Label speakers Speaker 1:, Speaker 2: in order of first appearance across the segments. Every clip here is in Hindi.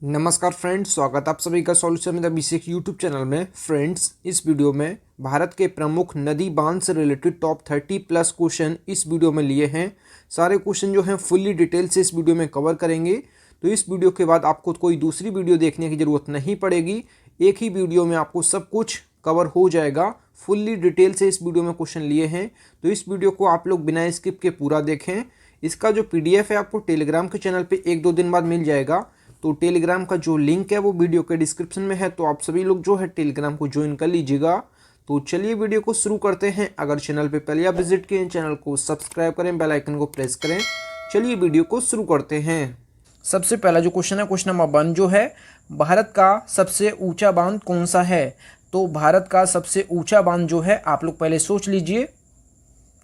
Speaker 1: नमस्कार फ्रेंड्स, स्वागत आप सभी का सॉल्यूशन में द बेसिक यूट्यूब चैनल में। फ्रेंड्स, इस वीडियो में भारत के प्रमुख नदी बांध से रिलेटेड टॉप 30 प्लस क्वेश्चन इस वीडियो में लिए हैं। सारे क्वेश्चन जो हैं फुल्ली डिटेल से इस वीडियो में कवर करेंगे। तो इस वीडियो के बाद आपको कोई दूसरी वीडियो देखने की ज़रूरत नहीं पड़ेगी। एक ही वीडियो में आपको सब कुछ कवर हो जाएगा। फुल्ली डिटेल से इस वीडियो में क्वेश्चन लिए हैं, तो इस वीडियो को आप लोग बिना स्किप के पूरा देखें। इसका जो PDF है आपको टेलीग्राम के चैनल पे 1-2 दिन बाद मिल जाएगा। तो टेलीग्राम का जो लिंक है वो वीडियो के डिस्क्रिप्शन में है, तो आप सभी लोग जो है टेलीग्राम को ज्वाइन कर लीजिएगा। तो चलिए वीडियो को शुरू करते हैं। अगर चैनल पे पहले आप विजिट किए, चैनल को सब्सक्राइब करें, बेल आइकन को प्रेस करें। चलिए वीडियो को शुरू करते हैं। सबसे पहला जो क्वेश्चन है, क्वेश्चन नंबर 1 जो है, भारत का सबसे ऊंचा बांध कौन सा है? तो भारत का सबसे ऊंचा बांध जो है, आप लोग पहले सोच लीजिए।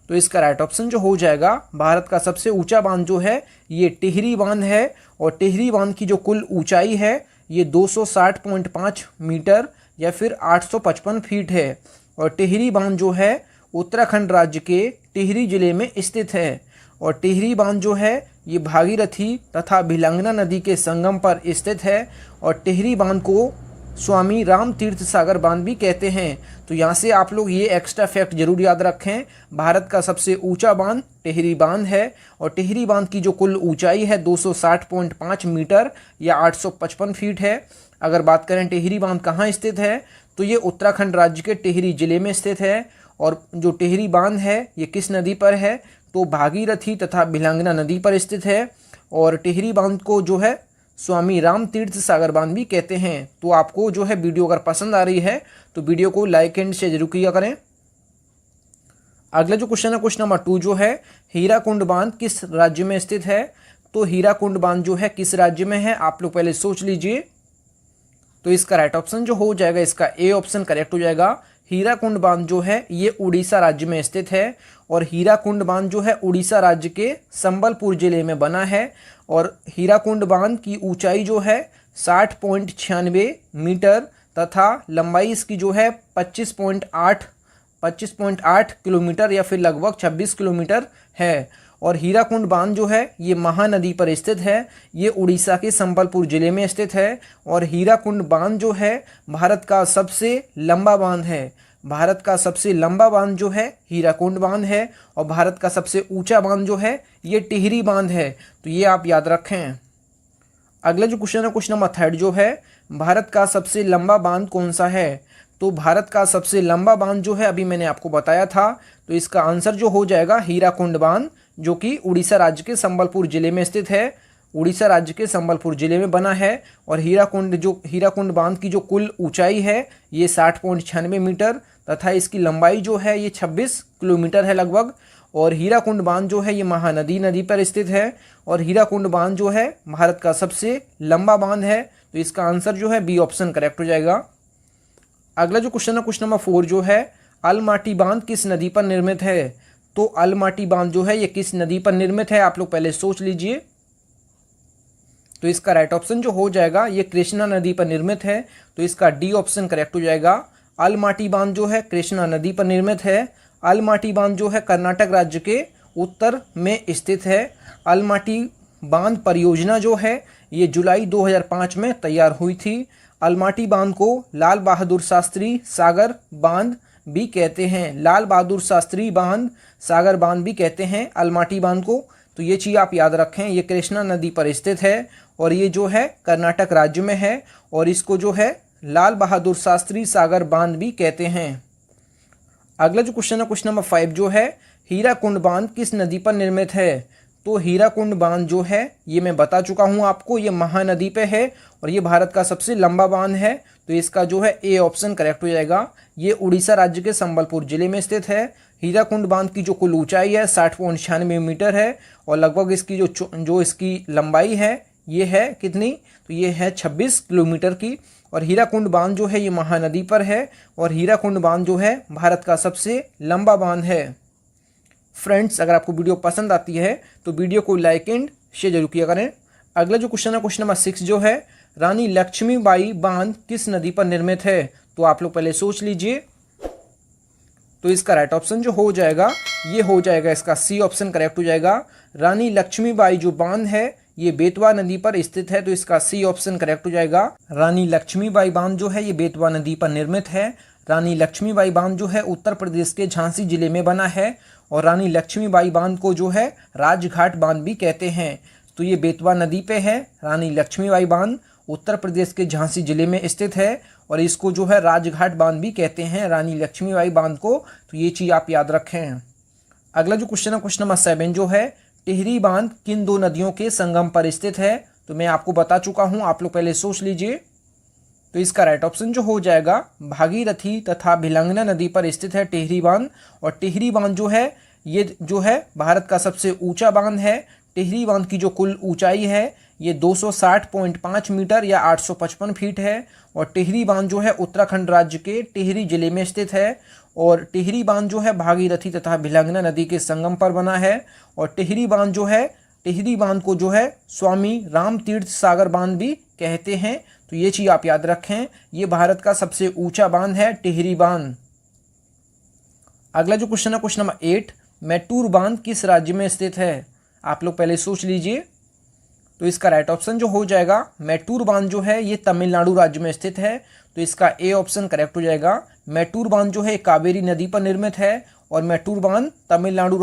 Speaker 1: तो इसका राइट ऑप्शन जो हो जाएगा, भारत का सबसे ऊंचा बांध जो है ये टिहरी बांध है। और टिहरी बांध की जो कुल ऊंचाई है ये 260.5 मीटर या फिर 855 फीट है। और टिहरी बांध जो है उत्तराखंड राज्य के टिहरी जिले में स्थित है। और टिहरी बांध जो है ये भागीरथी तथा भिलंगना नदी के संगम पर स्थित है। और टिहरी बांध को स्वामी राम तीर्थ सागर बांध भी कहते हैं। तो यहाँ से आप लोग ये एक्स्ट्रा फैक्ट जरूर याद रखें, भारत का सबसे ऊंचा बांध टिहरी बांध है। और टिहरी बांध की जो कुल ऊंचाई है 260.5 मीटर या 855 फीट है। अगर बात करें टिहरी बांध कहाँ स्थित है, तो ये उत्तराखंड राज्य के टिहरी जिले में स्थित है। और जो टिहरी बांध है ये किस नदी पर है, तो भागीरथी तथा भिलंगना नदी पर स्थित है। और टिहरी बांध को जो है स्वामी राम तीर्थ सागर बांध भी कहते हैं। तो आपको जो है वीडियो अगर पसंद आ रही है तो वीडियो को लाइक एंड शेयर जरूर किया करें। अगला जो क्वेश्चन है, क्वेश्चन नंबर 2 जो है, हीराकुंड बांध किस राज्य में स्थित है? तो हीराकुंड बांध जो है किस राज्य में है, आप लोग पहले सोच लीजिए। तो इसका राइट ऑप्शन जो हो जाएगा, इसका ए ऑप्शन करेक्ट हो जाएगा। हीराकुंड बांध जो है ये उड़ीसा राज्य में स्थित है। और हीराकुंड बांध जो है उड़ीसा राज्य के संबलपुर जिले में बना है। और हीराकुंड बांध की ऊंचाई जो है 60.96 मीटर तथा लंबाई इसकी जो है 25.8 किलोमीटर या फिर लगभग 26 किलोमीटर है। और हीराकुंड बांध जो है ये महानदी पर स्थित है। ये उड़ीसा के संबलपुर जिले में स्थित है। और हीराकुंड बांध जो है भारत का सबसे लंबा बांध है। भारत का सबसे लंबा बांध जो है हीराकुंड बांध है। और भारत का सबसे ऊंचा बांध जो है ये टिहरी बांध है। तो ये आप याद रखें। अगला जो क्वेश्चन है, क्वेश्चन नंबर 3 जो है, भारत का सबसे लंबा बांध कौन सा है? तो भारत का सबसे लंबा बांध जो है अभी मैंने आपको बताया था। तो इसका आंसर जो हो जाएगा हीराकुंड बांध, जो कि उड़ीसा राज्य के संबलपुर जिले में स्थित है। उड़ीसा राज्य के संबलपुर जिले में बना है। और हीराकुंड बांध की जो कुल ऊंचाई है ये 60.96 मीटर तथा इसकी लंबाई जो है ये 26 किलोमीटर है लगभग। और हीराकुंड बांध जो है ये महानदी पर स्थित है। और हीराकुंड बांध जो है भारत का सबसे लंबा बांध है। तो इसका आंसर जो है बी ऑप्शन करेक्ट हो जाएगा। अगला जो क्वेश्चन है, क्वेश्चन नंबर 4 जो है, अलमाटी बांध किस नदी पर निर्मित है? तो अलमाटी बांध जो है ये किस नदी पर निर्मित है, आप लोग पहले सोच लीजिए। तो इसका राइट ऑप्शन जो हो जाएगा ये कृष्णा नदी पर निर्मित है। तो इसका डी ऑप्शन करेक्ट हो जाएगा। अलमाटी बांध जो है कृष्णा नदी पर निर्मित है। अलमाटी बांध जो है कर्नाटक राज्य के उत्तर में स्थित है। अलमाटी बांध परियोजना जो है ये जुलाई 2005 में तैयार हुई थी। अलमाटी बांध को लाल बहादुर शास्त्री सागर बांध भी कहते हैं। लाल बहादुर शास्त्री बांध सागर बांध भी कहते हैं अलमाटी बांध को। तो ये चीज़ आप याद रखें। ये कृष्णा नदी पर स्थित है और ये जो है कर्नाटक राज्य में है। और इसको जो है लाल बहादुर शास्त्री सागर बांध भी कहते हैं। अगला जो क्वेश्चन है, क्वेश्चन नंबर 5 जो है, हीराकुंड बांध किस नदी पर निर्मित है? तो हीराकुंड बांध जो है ये मैं बता चुका हूँ आपको, ये महानदी पे है। और ये भारत का सबसे लंबा बांध है। तो इसका जो है ए ऑप्शन करेक्ट हो जाएगा। ये उड़ीसा राज्य के संबलपुर जिले में स्थित है। हीराकुंड बांध की जो कुल ऊंचाई है 60.96 मीटर है। और लगभग इसकी जो इसकी लंबाई है ये है कितनी, तो ये है 26 किलोमीटर की। और हीराकुंड बांध जो है ये महानदी पर है। और हीराकुंड बांध जो है भारत का सबसे लंबा बांध है। फ्रेंड्स, अगर आपको वीडियो पसंद आती है तो वीडियो को लाइक एंड शेयर जरूर किया करें। अगला जो क्वेश्चन है, क्वेश्चन नंबर 6 जो है, रानी लक्ष्मीबाई बांध किस नदी पर निर्मित है? तो आप लोग पहले सोच लीजिए। तो इसका राइट ऑप्शन जो हो जाएगा ये हो जाएगा, इसका सी ऑप्शन करेक्ट हो जाएगा। रानी लक्ष्मीबाई जो बांध है ये बेतवा नदी पर स्थित है, तो इसका सी ऑप्शन करेक्ट हो जाएगा। रानी लक्ष्मीबाई बांध जो है ये बेतवा नदी पर निर्मित है। रानी लक्ष्मीबाई बांध जो है उत्तर प्रदेश के झांसी जिले में बना है और रानी लक्ष्मीबाई बांध को जो है राजघाट बांध भी कहते हैं। तो ये बेतवा नदी पे है। रानी लक्ष्मीबाई बांध उत्तर प्रदेश के झांसी जिले में स्थित है और इसको जो है राजघाट बांध भी कहते हैं, रानी लक्ष्मीबाई बांध को। तो ये चीज़ आप याद रखें। अगला जो क्वेश्चन है, क्वेश्चन नंबर 7 जो है, टिहरी बांध किन दो नदियों के संगम पर स्थित है? तो मैं आपको बता चुका हूँ, आप लोग पहले सोच लीजिए। तो इसका राइट ऑप्शन जो हो जाएगा भागीरथी तथा भिलंगना नदी पर स्थित है टिहरी बांध। और टिहरी बांध जो है ये जो है भारत का सबसे ऊंचा बांध है। टिहरी बांध की जो कुल ऊंचाई है ये 260.5 मीटर या 855 फीट है। और टिहरी बांध जो है उत्तराखंड राज्य के टिहरी जिले में स्थित है। और टिहरी बांध जो है भागीरथी तथा भिलंगना नदी के संगम पर बना है। और टिहरी बांध जो है, टिहरी बांध को जो है स्वामी राम तीर्थ सागर बांध भी कहते हैं। तो ये चीज़ आप याद रखें, ये भारत का सबसे ऊंचा बांध है टिहरी बांध। अगला जो क्वेश्चन है, क्वेश्चन नंबर 8, मैटूर बांध किस राज्य में स्थित है? आप लोग पहले सोच लीजिए। तो इसका राइट ऑप्शन जो हो जाएगा मैटूर बांध जो है ये तमिलनाडु राज्य में स्थित है। तो इसका ए ऑप्शन करेक्ट हो जाएगा। मैटूर बांध जो है कावेरी नदी पर निर्मित है और मैटूर बांध तमिलनाडु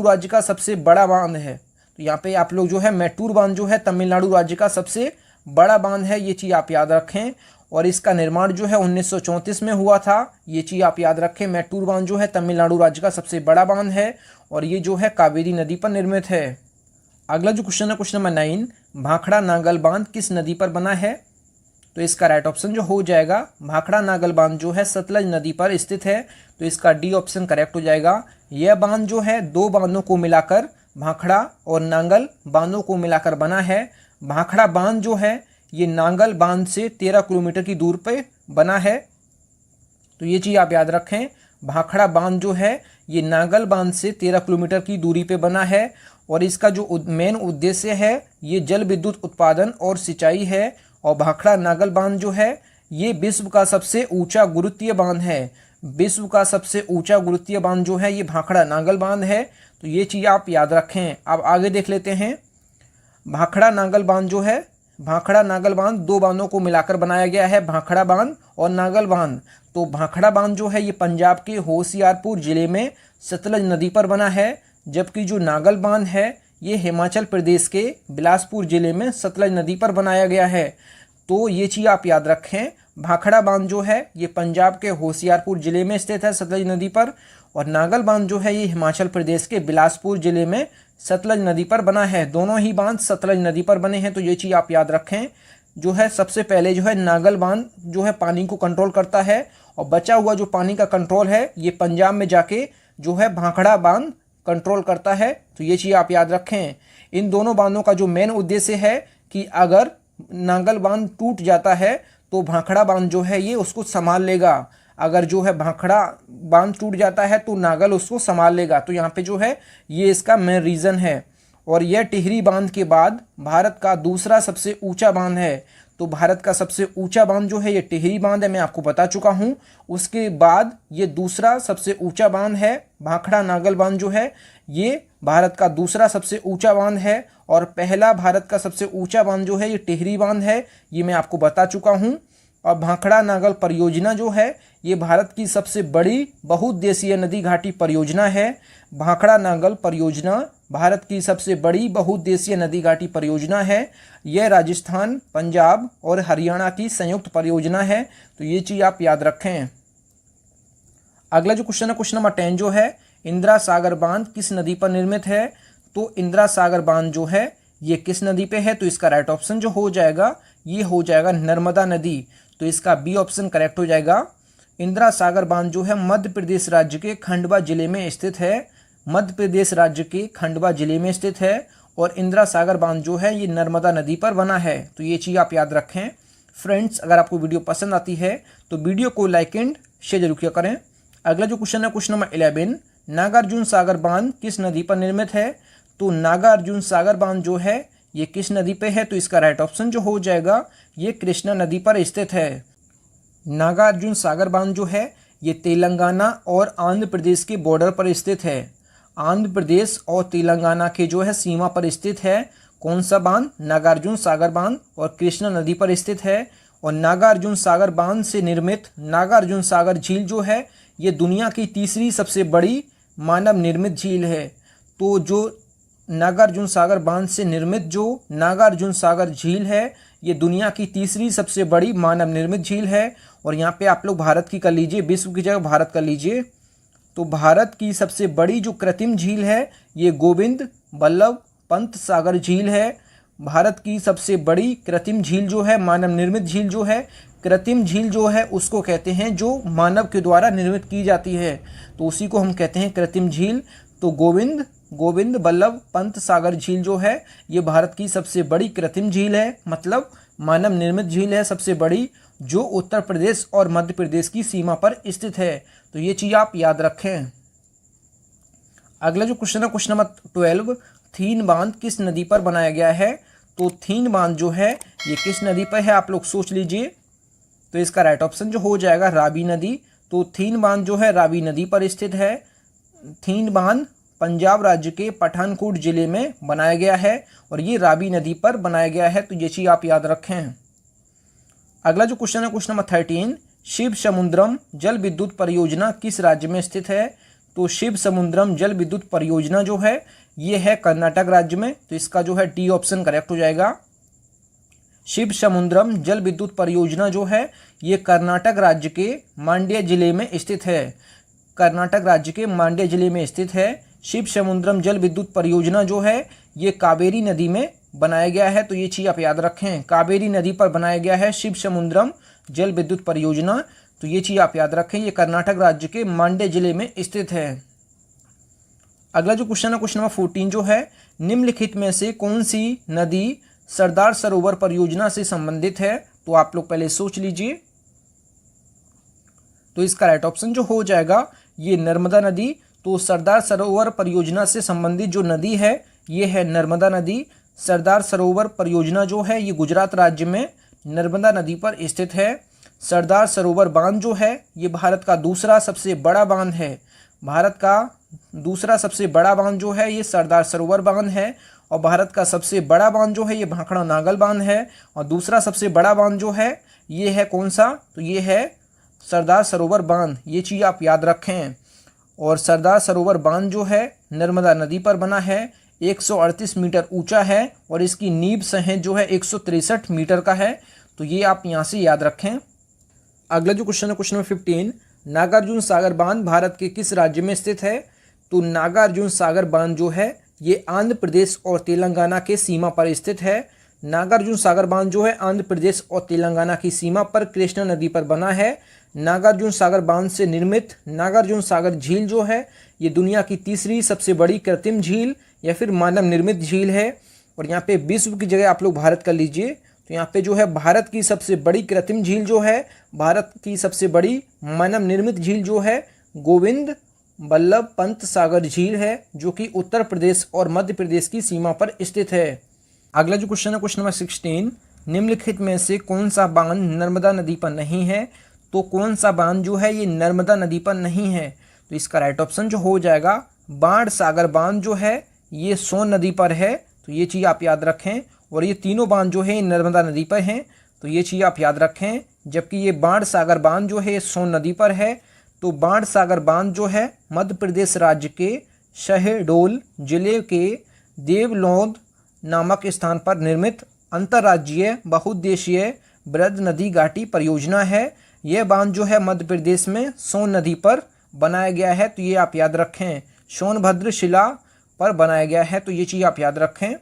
Speaker 1: राज्य का सबसे बड़ा बांध है। तो यहाँ पे आप लोग जो है मैटूर बांध जो है तमिलनाडु राज्य का सबसे बड़ा बांध है, ये चीज़ आप याद रखें। और इसका निर्माण जो है 1934 में हुआ था, ये चीज़ आप याद रखें। मैटूर बांध जो है तमिलनाडु राज्य का सबसे बड़ा बांध है और ये जो है कावेरी नदी पर निर्मित है। अगला जो क्वेश्चन है, क्वेश्चन नंबर 9, भाखड़ा नागल बांध किस नदी पर बना है? तो इसका राइट ऑप्शन जो हो जाएगा भाखड़ा नागल बांध जो है सतलज नदी पर स्थित है। तो इसका डी ऑप्शन करेक्ट हो जाएगा। यह बांध जो है दो बांधों को मिलाकर भाखड़ा और नांगल बांधों को मिलाकर बना है। भाखड़ा बांध जो है ये नांगल बांध से 13 किलोमीटर की दूर पे बना है। तो ये चीज़ आप याद रखें, भाखड़ा बांध जो है ये नांगल बांध से 13 किलोमीटर की दूरी पे बना है। और इसका जो मेन उद्देश्य है ये जल विद्युत उत्पादन और सिंचाई है। और भाखड़ा नागल बांध जो है ये विश्व का सबसे ऊंचा गुरुत्वीय बांध है। विश्व का सबसे ऊंचा गुरुत्वीय बांध जो है ये भाखड़ा नागल बांध है। तो ये चीज़ आप याद रखें। अब आगे देख लेते हैं। भाखड़ा नागल बांध जो है, भाखड़ा नागल बांध दो बांधों को मिलाकर बनाया गया है, भाखड़ा बांध और नागल बांध। तो भाखड़ा बांध जो है ये पंजाब के होशियारपुर जिले में सतलज नदी पर बना है, जबकि जो नागल बांध है ये हिमाचल प्रदेश के बिलासपुर जिले में सतलज नदी पर बनाया गया है। तो ये चीज़ आप याद रखें, भाखड़ा बांध जो है ये पंजाब के होशियारपुर जिले में स्थित है सतलज नदी पर, और नागल बांध जो है ये हिमाचल प्रदेश के बिलासपुर जिले में सतलज नदी पर बना है। दोनों ही बांध सतलज नदी पर बने हैं। तो ये चीज़ आप याद रखें। जो है सबसे पहले जो है नागल बांध जो है पानी को कंट्रोल करता है और बचा हुआ जो पानी का कंट्रोल है ये पंजाब में जाके जो है भाखड़ा बांध कंट्रोल करता है। तो ये चीज़ आप याद रखें। इन दोनों बांधों का जो मेन उद्देश्य है कि अगर नागल बांध टूट जाता है तो भाखड़ा बांध जो है ये उसको संभाल लेगा। अगर जो है भाखड़ा बांध टूट जाता है तो नागल उसको संभाल लेगा। तो यहाँ पे जो है ये इसका मेन रीज़न है। और यह टिहरी बांध के बाद भारत का दूसरा सबसे ऊंचा बांध है। तो भारत का सबसे ऊंचा बांध जो है ये टिहरी बांध है, मैं आपको बता चुका हूँ। उसके बाद ये दूसरा सबसे ऊंचा बांध है भाखड़ा नागल बांध जो है ये भारत का दूसरा सबसे ऊंचा बांध है। और पहला भारत का सबसे ऊंचा बांध जो है ये टिहरी बांध है, ये मैं आपको बता चुका हूँ। और भाखड़ा नागल परियोजना जो है ये भारत की सबसे बड़ी बहुउद्देशीय नदी घाटी परियोजना है। भाखड़ा नागल परियोजना भारत की सबसे बड़ी बहुउद्देशीय नदी घाटी परियोजना है। यह राजस्थान, पंजाब और हरियाणा की संयुक्त परियोजना है। तो ये चीज़ आप याद रखें। अगला जो क्वेश्चन है, क्वेश्चन नंबर 10 जो है, इंदिरा सागर बांध किस नदी पर निर्मित है? तो इंदिरा सागर बांध जो है ये किस नदी पे है? तो इसका राइट ऑप्शन जो हो जाएगा ये हो जाएगा नर्मदा नदी। तो इसका बी ऑप्शन करेक्ट हो जाएगा। इंदिरा सागर बांध जो है मध्य प्रदेश राज्य के खंडवा जिले में स्थित है। मध्य प्रदेश राज्य के खंडवा जिले में स्थित है। और इंदिरा सागर बांध जो है ये नर्मदा नदी पर बना है। तो ये चीज़ आप याद रखें। फ्रेंड्स, अगर आपको वीडियो पसंद आती है तो वीडियो को लाइक एंड शेयर जरूर किया करें। अगला जो क्वेश्चन है, क्वेश्चन नंबर 11, नागार्जुन सागर बांध किस नदी पर निर्मित है? तो नागार्जुन सागर बांध जो है ये किस नदी पे है? तो इसका राइट ऑप्शन जो हो जाएगा ये कृष्णा नदी पर स्थित है। नागार्जुन सागर बांध जो है ये तेलंगाना और आंध्र प्रदेश के बॉर्डर पर स्थित है। आंध्र प्रदेश और तेलंगाना के जो है सीमा पर स्थित है। कौन सा बांध? नागार्जुन सागर बांध, और कृष्णा नदी पर स्थित है। और नागार्जुन सागर बांध से निर्मित नागार्जुन सागर झील जो है ये दुनिया की तीसरी सबसे बड़ी मानव निर्मित झील है। तो जो नागार्जुन सागर बांध से निर्मित जो नागार्जुन सागर झील है ये दुनिया की तीसरी सबसे बड़ी मानव निर्मित झील है। और यहाँ पे आप लोग भारत की कर लीजिए, विश्व की जगह भारत कर लीजिए। तो भारत की सबसे बड़ी जो कृत्रिम झील है ये गोविंद बल्लभ पंत सागर झील है। भारत की सबसे बड़ी कृत्रिम झील जो है, मानव निर्मित झील जो है, कृत्रिम झील जो है उसको कहते हैं जो मानव के द्वारा निर्मित की जाती है, तो उसी को हम कहते हैं कृत्रिम झील। तो गोविंद बल्लभ पंत सागर झील जो है ये भारत की सबसे बड़ी कृत्रिम झील है, मतलब मानव निर्मित झील है सबसे बड़ी, जो उत्तर प्रदेश और मध्य प्रदेश की सीमा पर स्थित है। तो ये चीज़ आप याद रखें। अगला जो क्वेश्चन है क्वेश्चन नंबर 12, थीन बांध किस नदी पर बनाया गया है? तो थीन बांध जो है ये किस नदी पर है आप लोग सोच लीजिए। तो इसका राइट ऑप्शन जो हो जाएगा रावी नदी। तो थीन बांध जो है रावी नदी पर स्थित है। थीन बांध पंजाब राज्य के पठानकोट जिले में बनाया गया है और ये रावी नदी पर बनाया गया है, तो ये चीज़ आप याद रखें। अगला जो क्वेश्चन है क्वेश्चन नंबर 13, शिव समुद्रम जल विद्युत परियोजना किस राज्य में स्थित है? तो शिव समुद्रम जल विद्युत परियोजना जो है ये है कर्नाटक राज्य में, तो इसका जो है डी ऑप्शन करेक्ट हो जाएगा। शिव समुद्रम जल विद्युत परियोजना जो है ये कर्नाटक राज्य के मांड्या जिले में स्थित है। कर्नाटक राज्य के मांड्या जिले में स्थित है। शिव समुद्रम जल विद्युत परियोजना जो है ये कावेरी नदी में बनाया गया है, तो ये चीज़ आप याद रखें। कावेरी नदी पर बनाया गया है शिव समुद्रम जल विद्युत परियोजना, तो ये चीज़ आप याद रखें। ये कर्नाटक राज्य के मांड्या जिले में स्थित है। अगला जो क्वेश्चन है क्वेश्चन नंबर 14 जो है, निम्नलिखित में से कौन सी नदी सरदार सरोवर परियोजना से संबंधित है? तो आप लोग पहले सोच लीजिए। तो इसका राइट ऑप्शन जो हो जाएगा ये नर्मदा नदी। तो सरदार सरोवर परियोजना से संबंधित जो नदी है ये है नर्मदा नदी। सरदार सरोवर परियोजना जो है ये गुजरात राज्य में नर्मदा नदी पर स्थित है। सरदार सरोवर बांध जो है ये भारत का दूसरा सबसे बड़ा बांध है। भारत का दूसरा सबसे बड़ा बांध जो है ये सरदार सरोवर बांध है, और भारत का सबसे बड़ा बांध जो है ये भाखड़ा नागल बांध है, और दूसरा सबसे बड़ा बांध जो है ये है कौन सा? तो ये है सरदार सरोवर बांध। ये चीज़ आप याद रखें। और सरदार सरोवर बांध जो है नर्मदा नदी पर बना है, 138 मीटर ऊंचा है और इसकी नींव सतह जो है 163 मीटर का है, तो ये आप यहाँ से याद रखें। अगला जो क्वेश्चन है क्वेश्चन नंबर 15, नागार्जुन सागर बांध भारत के किस राज्य में स्थित है? तो नागार्जुन सागर बांध जो है ये आंध्र प्रदेश और तेलंगाना के सीमा पर स्थित है। नागार्जुन सागर बांध जो है आंध्र प्रदेश और तेलंगाना की सीमा पर कृष्णा नदी पर बना है। नागार्जुन सागर बांध से निर्मित नागार्जुन सागर झील जो है ये दुनिया की तीसरी सबसे बड़ी कृत्रिम झील या फिर मानव निर्मित झील है। और यहाँ पे विश्व की जगह आप लोग भारत कर लीजिए। तो यहाँ पे जो है भारत की सबसे बड़ी कृत्रिम झील जो है, भारत की सबसे बड़ी मानव निर्मित झील जो है गोविंद बल्लभ पंत सागर झील है, जो कि उत्तर प्रदेश और मध्य प्रदेश की सीमा पर स्थित है। अगला जो क्वेश्चन है क्वेश्चन नंबर 16, निम्नलिखित में से कौन सा बांध नर्मदा नदी पर नहीं है? तो कौन सा बांध जो है ये नर्मदा नदी पर नहीं है? तो इसका राइट ऑप्शन जो हो जाएगा बाण सागर बांध जो है ये सोन नदी पर है, तो ये चीज़ आप याद रखें। और ये तीनों बांध जो है नर्मदा नदी पर हैं, तो ये चीज़ आप याद रखें। जबकि ये बाण सागर बांध जो है सोन नदी पर है। तो बाण सागर बांध जो है मध्य प्रदेश राज्य के शहडोल जिले के देवलोद नामक स्थान पर निर्मित अंतर्राज्यीय बहुउद्देशीय बृहद नदी घाटी परियोजना है। यह बांध जो है मध्य प्रदेश में सोन नदी पर बनाया गया है, तो ये आप याद रखें। सोनभद्र शिला पर बनाया गया है, तो ये चीज़ आप याद रखें।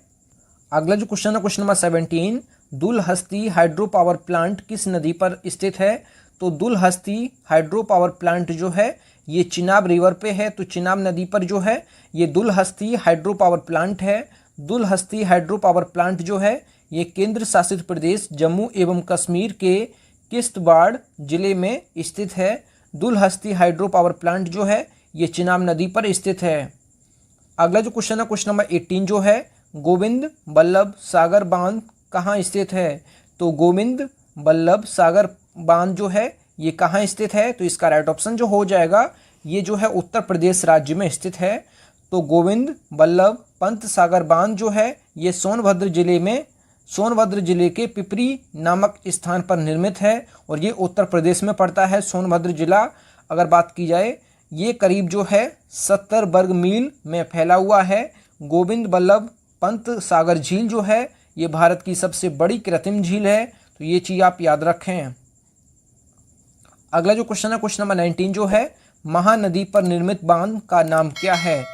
Speaker 1: अगला जो क्वेश्चन है question number 17, Dulhasti hydro power plant किस नदी पर स्थित है? तो दुलहस्ती हाइड्रो पावर प्लांट जो है ये चिनाब रिवर पे है, तो चिनाब नदी पर जो है ये दुलहस्ती हाइड्रो पावर प्लांट है। दुलहस्ती हाइड्रो पावर प्लांट जो है ये केंद्र शासित प्रदेश जम्मू एवं कश्मीर के किश्तवाड़ जिले में स्थित है। दुलहस्ती हाइड्रो पावर प्लांट जो है ये चिनाब नदी पर स्थित है। अगला जो क्वेश्चन है क्वेश्चन नंबर 18 जो है, गोविंद बल्लभ सागर बांध कहाँ स्थित है? तो गोविंद बल्लभ सागर बांध जो है ये कहाँ स्थित है? तो इसका राइट ऑप्शन जो हो जाएगा ये जो है उत्तर प्रदेश राज्य में स्थित है। तो गोविंद बल्लभ पंत सागर बांध जो है ये सोनभद्र जिले के पिपरी नामक स्थान पर निर्मित है और ये उत्तर प्रदेश में पड़ता है। सोनभद्र जिला अगर बात की जाए ये करीब जो है 70 वर्ग मील में फैला हुआ है। गोविंद बल्लभ पंत सागर झील जो है ये भारत की सबसे बड़ी कृत्रिम झील है, तो ये चीज़ आप याद रखें। अगला जो क्वेश्चन है क्वेश्चन नंबर 19 जो है, महानदी पर निर्मित बांध का नाम क्या है?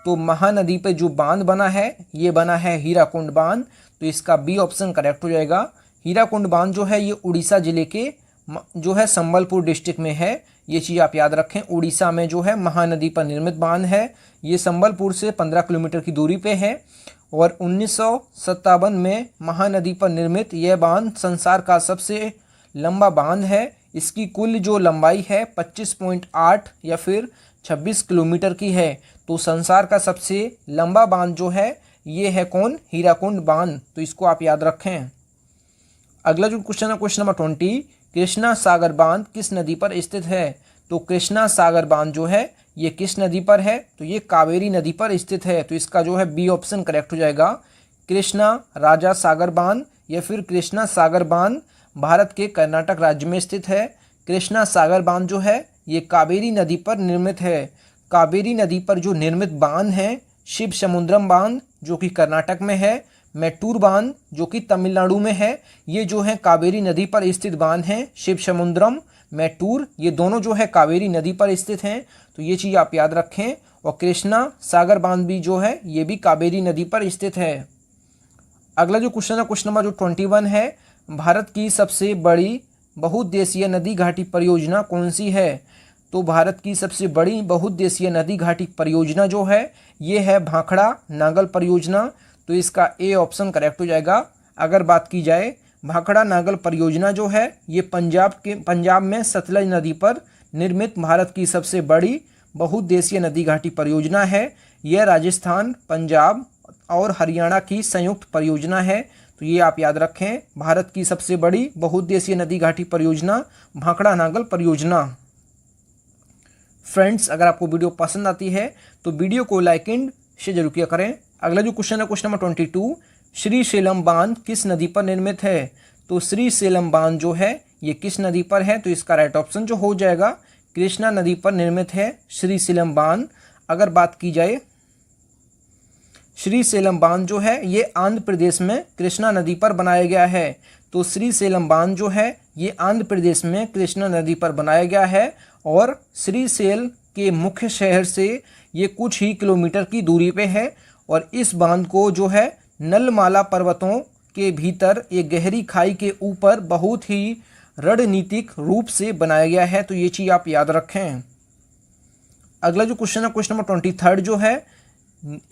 Speaker 1: तो महानदी पे जो बांध बना है ये बना है हीराकुंड बांध, तो इसका बी ऑप्शन करेक्ट हो जाएगा। हीराकुंड बांध जो है ये उड़ीसा जिले के जो है संबलपुर डिस्ट्रिक्ट में है, ये चीज़ आप याद रखें। उड़ीसा में जो है महानदी पर निर्मित बांध है, ये संबलपुर से 15 किलोमीटर की दूरी पे है और 1957 में महानदी पर निर्मित यह बांध संसार का सबसे लंबा बांध है। इसकी कुल जो लंबाई है 25.8 या फिर 26 किलोमीटर की है। तो संसार का सबसे लंबा बांध जो है ये है कौन? हीराकुंड बांध, तो इसको आप याद रखें। अगला जो क्वेश्चन है क्वेश्चन नंबर 20, कृष्णा सागर बांध किस नदी पर स्थित है? तो कृष्णा सागर बांध जो है ये किस नदी पर है? तो ये कावेरी नदी पर स्थित है, तो इसका जो है बी ऑप्शन करेक्ट हो जाएगा। कृष्णा राजा सागर बांध या फिर कृष्णा सागर बांध भारत के कर्नाटक राज्य में स्थित है। कृष्णा सागर बांध जो है ये कावेरी नदी पर निर्मित है। कावेरी नदी पर जो निर्मित बांध है शिव समुद्रम बांध जो कि कर्नाटक में है, मैटूर बांध जो कि तमिलनाडु में है, ये जो है कावेरी नदी पर स्थित बांध हैं। शिव समुद्रम, मैटूर ये दोनों जो है कावेरी नदी पर स्थित हैं, तो ये चीज़ आप याद रखें। और कृष्णा सागर बांध भी जो है ये भी कावेरी नदी पर स्थित है। अगला जो क्वेश्चन है क्वेश्चन नंबर जो 21 है, भारत की सबसे बड़ी बहुउद्देशीय नदी घाटी परियोजना कौन सी है? तो भारत की सबसे बड़ी बहुउद्देशीय नदी घाटी परियोजना जो है ये है भाखड़ा नागल परियोजना, तो इसका ए ऑप्शन करेक्ट हो जाएगा। अगर बात की जाए भाखड़ा नागल परियोजना जो है ये पंजाब में सतलज नदी पर निर्मित भारत की सबसे बड़ी बहुउद्देशीय नदी घाटी परियोजना है। यह राजस्थान, पंजाब और हरियाणा की संयुक्त परियोजना है, तो ये आप याद रखें। भारत की सबसे बड़ी बहुउद्देशीय नदी घाटी परियोजना भाखड़ा नागल परियोजना। फ्रेंड्स, अगर आपको वीडियो पसंद आती है तो वीडियो को लाइक एंड शेयर जरूर किया करें। अगला जो क्वेश्चन है क्वेश्चन नंबर 22, श्री सेलम बांध किस नदी पर निर्मित है? तो श्री सेलम बांध जो है ये किस नदी पर है? तो इसका राइट ऑप्शन जो हो जाएगा कृष्णा नदी पर निर्मित है श्री सेलम बांध। अगर बात की जाए श्री सेलम बांध जो है ये आंध्र प्रदेश में कृष्णा नदी पर बनाया गया है, तो श्री सेलम बांध जो है ये आंध्र प्रदेश में कृष्णा नदी पर बनाया गया है और श्री सेल के मुख्य शहर से ये कुछ ही किलोमीटर की दूरी पे है और इस बांध को जो है नलमाला पर्वतों के भीतर एक गहरी खाई के ऊपर बहुत ही रणनीतिक रूप से बनाया गया है, तो ये चीज़ आप याद रखें। अगला जो क्वेश्चन है क्वेश्चन नंबर 23 जो है,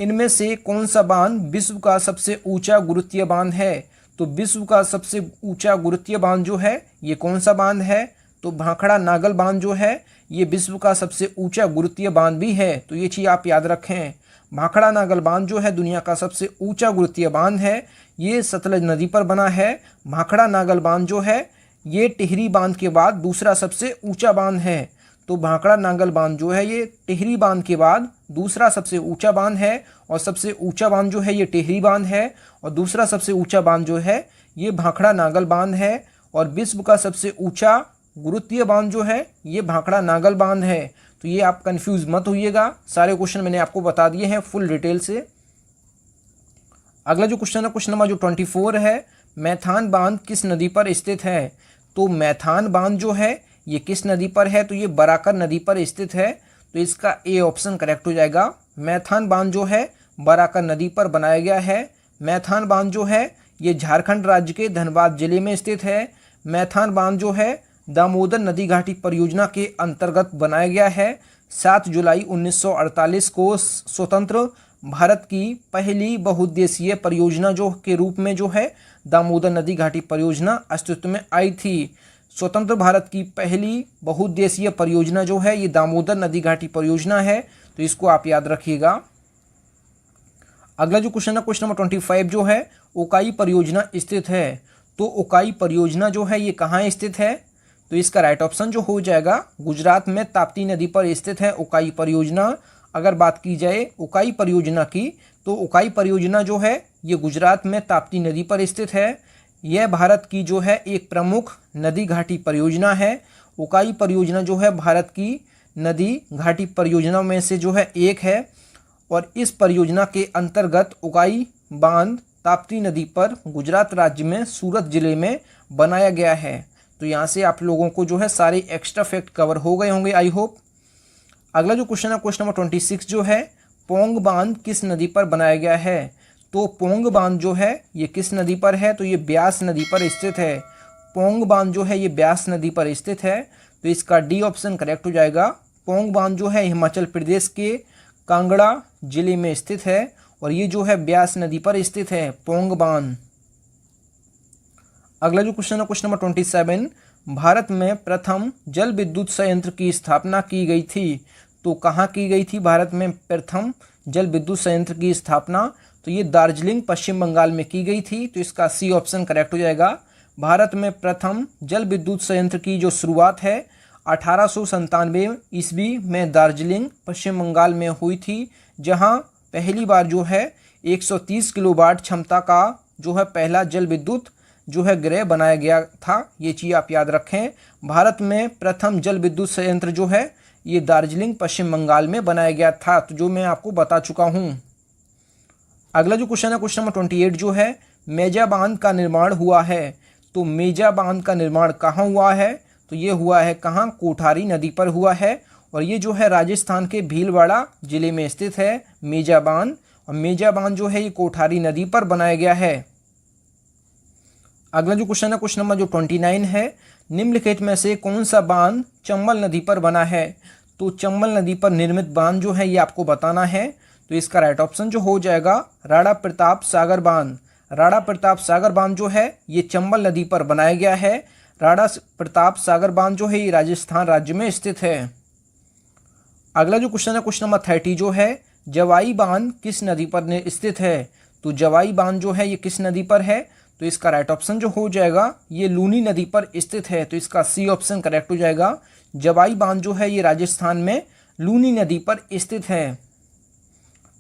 Speaker 1: इनमें से कौन सा बांध विश्व का सबसे ऊंचा गुरुत्वीय बांध है? तो विश्व का सबसे ऊंचा गुरुत्वीय बांध जो है ये कौन सा बांध है? तो भाखड़ा नागल बांध जो है ये विश्व का सबसे ऊंचा गुरुत्वीय बांध भी है, तो ये चीज़ आप याद रखें। भाखड़ा नागल बांध जो है दुनिया का सबसे ऊंचा गुरुत्वीय बांध है, ये सतलज नदी पर बना है। भाखड़ा नागल बांध जो है ये टिहरी बांध के बाद दूसरा सबसे ऊंचा बांध है, तो भाखड़ा नागल बांध जो है ये टिहरी बांध के बाद दूसरा सबसे ऊंचा बांध है और सबसे ऊंचा बांध जो है ये टिहरी बांध है और दूसरा सबसे ऊंचा बांध जो है ये भाखड़ा नागल बांध है और विश्व का सबसे ऊंचा गुरुत्वीय बांध जो है ये भाखड़ा नागल बांध है। तो ये आप कंफ्यूज मत होइएगा, सारे क्वेश्चन मैंने आपको बता दिए हैं फुल डिटेल से। अगला जो क्वेश्चन है क्वेश्चन नंबर जो 24 है, मैथान बांध किस नदी पर स्थित है? तो मैथान बांध जो है ये किस नदी पर है? तो ये बराकर नदी पर स्थित है, तो इसका ए ऑप्शन करेक्ट हो जाएगा। मैथान बांध जो है बराकर नदी पर बनाया गया है। मैथान बांध जो है ये झारखंड राज्य के धनबाद जिले में स्थित है। मैथान बांध जो है दामोदर नदी घाटी परियोजना के अंतर्गत बनाया गया है। 7 जुलाई 1948 को स्वतंत्र भारत की पहली बहुउद्देशीय परियोजना जो के रूप में जो है दामोदर नदी घाटी परियोजना अस्तित्व में आई थी। स्वतंत्र भारत की पहली बहुउद्देशीय परियोजना जो है ये दामोदर नदी घाटी परियोजना है, तो इसको आप याद रखिएगा। अगला जो क्वेश्चन है क्वेश्चन नंबर 25 जो है, उकाई परियोजना स्थित है। तो उकाई परियोजना जो है ये कहाँ स्थित है? तो इसका राइट ऑप्शन जो हो जाएगा गुजरात में ताप्ती नदी पर स्थित है उकाई परियोजना। अगर बात की जाए उकाई परियोजना की तो उकाई परियोजना जो है ये गुजरात में ताप्ती नदी पर स्थित है। यह भारत की जो है एक प्रमुख नदी घाटी परियोजना है। उकाई परियोजना जो है भारत की नदी घाटी परियोजनाओं में से जो है एक है और इस परियोजना के अंतर्गत उकाई बांध ताप्ती नदी पर गुजरात राज्य में सूरत जिले में बनाया गया है। तो यहाँ से आप लोगों को जो है सारे एक्स्ट्रा फैक्ट कवर हो गए होंगे आई होप। अगला जो क्वेश्चन है क्वेश्चन नंबर 26 जो है, पोंग बांध किस नदी पर बनाया गया है? तो पोंग बांध जो है ये किस नदी पर है? तो ये ब्यास नदी पर स्थित है। पोंग बांध जो है ये ब्यास नदी पर स्थित है। तो इसका डी ऑप्शन करेक्ट हो जाएगा। पोंग बांध जो है हिमाचल प्रदेश के कांगड़ा जिले में स्थित है और ये जो है ब्यास नदी पर स्थित है पोंग बांध। अगला जो क्वेश्चन है क्वेश्चन नंबर 27, भारत में प्रथम जल विद्युत संयंत्र की स्थापना की गई थी। तो कहाँ की गई थी भारत में प्रथम जल विद्युत संयंत्र की स्थापना? तो ये दार्जिलिंग पश्चिम बंगाल में की गई थी। तो इसका सी ऑप्शन करेक्ट हो जाएगा। भारत में प्रथम जल विद्युत संयंत्र की जो शुरुआत है 1897 ईस्वी में दार्जिलिंग पश्चिम बंगाल में हुई थी, जहाँ पहली बार जो है 130 किलोवाट क्षमता का जो है पहला जल विद्युत जो है गृह बनाया गया था। ये चीज़ आप याद रखें। भारत में प्रथम जल विद्युत संयंत्र जो है ये दार्जिलिंग पश्चिम बंगाल में बनाया गया था, तो जो मैं आपको बता चुका हूँ। अगला जो क्वेश्चन है क्वेश्चन नंबर 28 जो है, मेजा बांध का निर्माण हुआ है। तो मेजा बांध का निर्माण कहाँ हुआ है? तो ये हुआ है कहाँ? कोठारी नदी पर हुआ है और ये जो है राजस्थान के भीलवाड़ा जिले में स्थित है मेजा बांध। और मेजा बांध जो है ये कोठारी नदी पर बनाया गया है। अगला जो क्वेश्चन है क्वेश्चन नंबर जो 29 है, निम्नलिखित में से कौन सा बांध चंबल नदी पर बना है? तो चंबल नदी पर निर्मित बांध जो है ये आपको बताना है। तो इसका राइट ऑप्शन जो हो जाएगा राणा प्रताप सागर बांध। राणा प्रताप सागर बांध जो है ये चंबल नदी पर बनाया गया है। राणा प्रताप सागर बांध जो है ये राजस्थान राज्य में स्थित है। अगला जो क्वेश्चन है क्वेश्चन नंबर 30 जो है, जवाई बांध किस नदी पर स्थित है? तो जवाई बांध जो है ये किस नदी पर है? तो इसका राइट ऑप्शन जो हो जाएगा ये लूनी नदी पर स्थित है। तो इसका सी ऑप्शन करेक्ट हो जाएगा। जवाई बांध जो है ये राजस्थान में लूनी नदी पर स्थित है।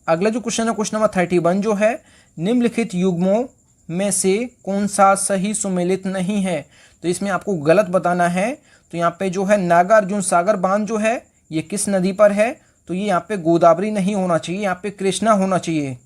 Speaker 1: अगला जो क्वेश्चन है क्वेश्चन नंबर 31 जो है, निम्नलिखित युग्मों में से कौन सा सही सुमेलित नहीं है? तो इसमें आपको गलत बताना है। तो यहाँ पे जो है नागार्जुन सागर बांध जो है ये किस नदी पर है? तो ये यहाँ पे गोदावरी नहीं होना चाहिए, यहाँ पे कृष्णा होना चाहिए।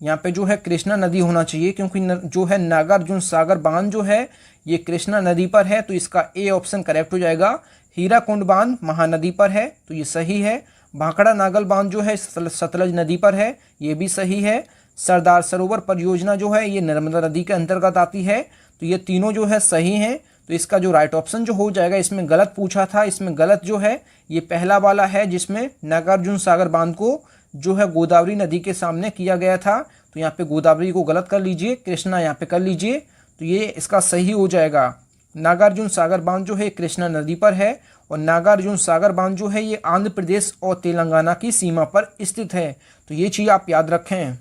Speaker 1: यहाँ पे जो है कृष्णा नदी होना चाहिए, क्योंकि जो है नागार्जुन सागर बांध जो है ये कृष्णा नदी पर है। तो इसका ए ऑप्शन करेक्ट हो जाएगा। हीराकुंड बांध महानदी पर है, तो ये सही है। भाखड़ा नागल बांध जो है सतलज नदी पर है, ये भी सही है। सरदार सरोवर परियोजना जो है ये नर्मदा नदी के अंतर्गत आती है। तो ये तीनों जो है सही हैं। तो इसका जो राइट ऑप्शन जो हो जाएगा, इसमें गलत पूछा था, इसमें गलत जो है ये पहला वाला है, जिसमें नागार्जुन सागर बांध को जो है गोदावरी नदी के सामने किया गया था। तो यहाँ पे गोदावरी को गलत कर लीजिए, कृष्णा यहाँ पे कर लीजिए, तो ये इसका सही हो जाएगा। नागार्जुन सागर बांध जो है कृष्णा नदी पर है और नागार्जुन सागर बांध जो है ये आंध्र प्रदेश और तेलंगाना की सीमा पर स्थित है। तो ये चीज़ आप याद रखें।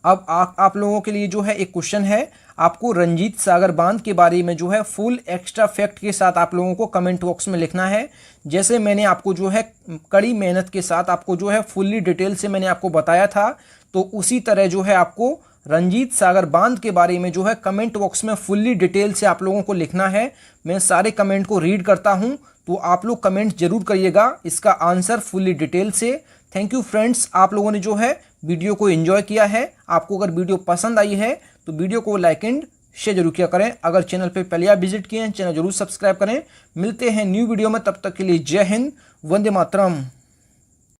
Speaker 1: अब आप लोगों के लिए जो है एक क्वेश्चन है, आपको रंजीत सागर बांध के बारे में जो है फुल एक्स्ट्रा फैक्ट के साथ आप लोगों को कमेंट बॉक्स में लिखना है। जैसे मैंने आपको जो है कड़ी मेहनत के साथ आपको जो है फुल्ली डिटेल से मैंने आपको बताया था, तो उसी तरह जो है आपको रंजीत सागर बांध के बारे में जो है कमेंट बॉक्स में फुल्ली डिटेल से आप लोगों को लिखना है। मैं सारे कमेंट को रीड करता हूं, तो आप लोग कमेंट जरूर करिएगा इसका आंसर फुल्ली डिटेल से। थैंक यू फ्रेंड्स, आप लोगों ने जो है वीडियो को एंजॉय किया है। आपको अगर वीडियो पसंद आई है तो वीडियो को लाइक एंड शेयर जरूर किया करें। अगर चैनल पे पहले आप विजिट किए हैं, चैनल जरूर सब्सक्राइब करें। मिलते हैं न्यू वीडियो में, तब तक के लिए जय हिंद, वंदे मातरम।